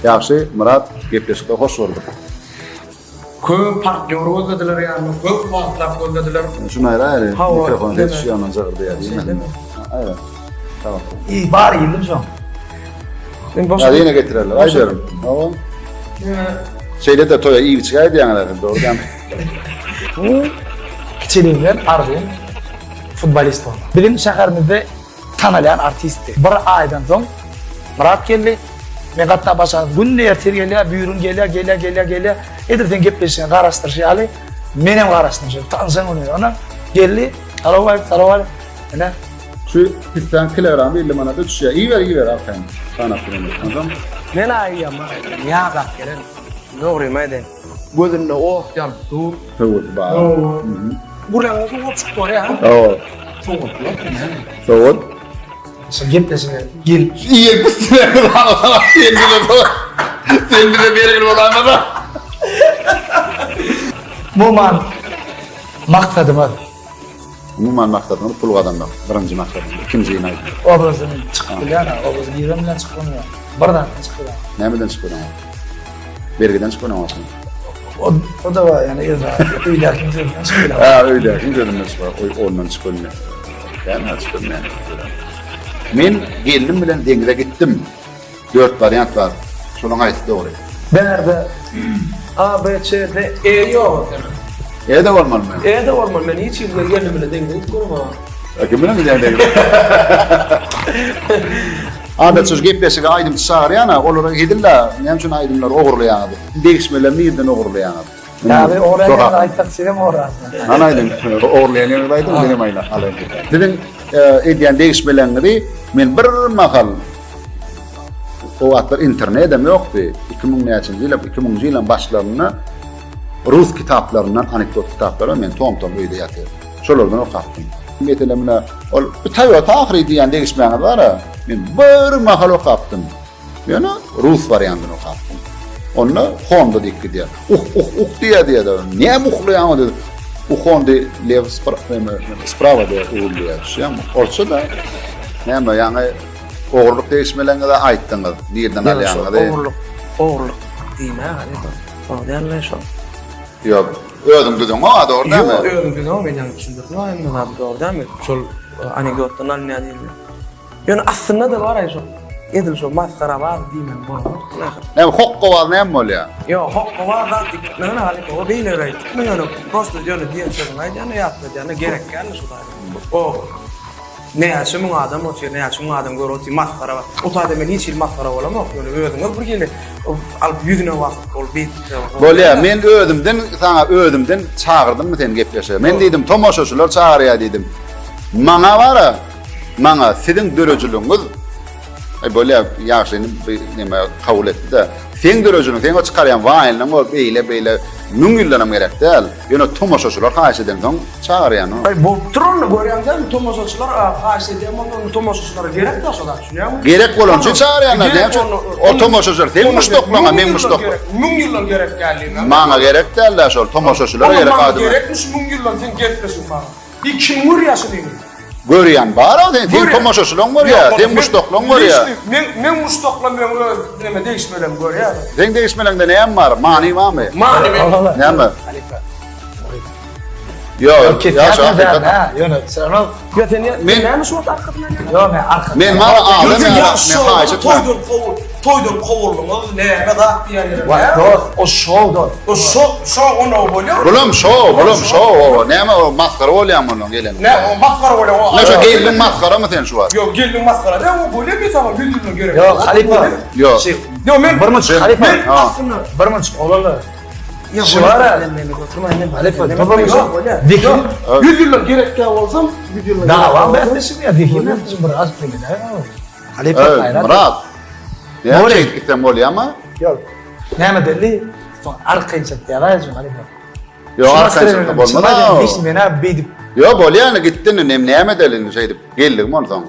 Yaxşı, Murat, gepleşikde hoş olduk. Köp partner gözlediler yani, köp wagtlap gözlediler. Şunu ayrı mikrofonu değil mi? yetişiyor yanına zağırdı ya, değil mi? Evet, tamam. İyi, bari yıldım şu an. Ben Ya yine getirirler, ay diyorum. Tamam. Şeyde de toya iyi bir çıkaydı yani, doğru değil mi? Kiçiliğimden Arzu'nun futbolist oldu. Bizim şehrimizde tanılayan artistti. Bir aydan soň Murat geldi. Men hatta başa günde erter gelýär, büýürün gelýär. Edirsen gepleşen garaşdyrşaly. Menem garaşdyrşaly. Tanısan onu. Ona geldi. Salavat. Ana Şu pistten kilogram 50 manata düşüyor. İyi ver arkayın. Sana kırmızı. Tamam. Men aýýama, ýa-gap gelen. Dogry maýdan. Gözünde ok ýalyp dur. Soğut bağ. Buraya soğuk çıktı oraya. Oo. Soğut. şu gepleşen gel. İyi kusura bakma. Sen bile belirli olanma da. Muman maksadymy Umuman maksadını pul adamlar. Birinci maksadını. İkinci inaydı. obrazını çıkıp bilýär, obraz ýeremden çykmıyor. Birden çıkıyor. Nämeden çıkıyor ama? Bergiden çıkıyor ama. O da var yani öýler kimseden çıkıyor. Ha öyle. Kim dedim çıkıyor? Ondan çıkıyor. Yani çıkıyor. Men geldim bilen dengede gittim. 4 varyant var. Şunun aytı doğru. Berde A, B, C, D, E yok. Evde olmalı mı? E de olmalı. Ben hiç yıllar geldim bile dengde gitmiyorum ama. Kimine mi dengede? Anda söz gepleşik aydım çağırıyana, olara gidilla, nem şun aydımlar oğurlayanadı. Değişmeler neyden oğurlayanadı? abi oraya aytak sevim orası. Anaydım, oğurlayanı aydım, benim ayla alayım. Dedim, ediyen değişmeleri, men bir makal, o atlar internette mi yoktu? 2000 yılın başlarına Rus kitaplarından, anekdot kitaplarına men tom öyle yatıyor. Şolardan okattım. Metelemine, tabii ahri diyen değişmeyenler var ya, men bir makal okattım. Yani Rus varyantını okattım. Onunla Honda dikti diye. Diye de. Niye muhlayan dedi. Honda lev sprava diye uğurluyor. Orçu da, ne yani oğurluk değişmelerini de ayttınız. Nereden alayanlar diye. Oğurluk değil mi? O derler şu. Yok, ödüm dedim ama doğru değil mi? Yok, ödüm ama ben yanlış düşündüm. Aynen abi doğru değil mi? Şol anekdottan alınıyor değil mi? Yani aslında da var ya şu. Edil şu maskara var değil mi? Ne hokko var ne mi oluyor? Yo, hokko var da ne hali o değil öyle. Ne yani prosto diyor diye sözün ay yani yaptı yani gerek geldi şu da. O ne yaşımın adam o ne yaşımın adam görüyor maskara var. O da demen hiç maskara olamaz. Yani ödüm bir gele alıp yüzüne bak ol bit. Böyle men ödümden çağırdım mı sen gepleşe. Men dedim tomoşoşular çağırıyor dedim. Mana var ya. Mana sizin döröcülüğünüz böyle yaşını neme kabul etti de sen döröcülüğün sen o çıkarayan vaayla o böyle müngüllenem gerek değil. Yani tomoşoşular karşı eden çağırıyor. Ay bu tron görüyorlar tomoşoşular karşı eden ama tomoşoşulara gerek de aslında düşünüyor musun? Gerek olan için çağırıyorlar. O tomoşoşular sen müştoklama men müştokla. Müngüller gerek geldi. Mana gerek değil de şol tomoşoşulara gerek adı. Gerekmiş müngüller sen getmesin bana. İki mur yaşadın. Görüyen var o sen tomoşoşulan var ya, sen müştoklan var ya. Men müştoklan ben öyle değişmelem gör ya. Sen değişmelende neyem var? Mani var mı? Mani ben. Ne mi? Yok, ya şu hakikaten. Ha, yönü sen ol. Ya sen ne şu arkasından? Yok ben arkasından. Men bana ağlı Ya ne şu toydum kovuldum. Ne da diyelim. O show dost. O şov onu oluyor. Bulum show. Ne mi o maskara oluyor mu onun gelen? Ne o maskara oluyor. Ne şu gelin maskara mı sen şu var? Yok gelin maskara. Ne o böyle bir zaman güldürme gerek. Yok Halifa. Yok. Yok men Bir mıç Halifa. men aslında Bir mıç olalı. ya Şu var ya. Halifa Tamam yok. Dikil. güldürme gerek ya olsam güldürme. Davam beslesin ya dikil. Biraz pekine. Halifa Evet, hayran. Murat. Ne Doğru. çektikten oluyor ama? Yok. Ne deli? Son arkayı çekti ya Halifa. Yok arkadaşlar olmadı. Hiç bana bidip. Yok oluyor yani gittin ne mi delin şeydi geldik mi oradan?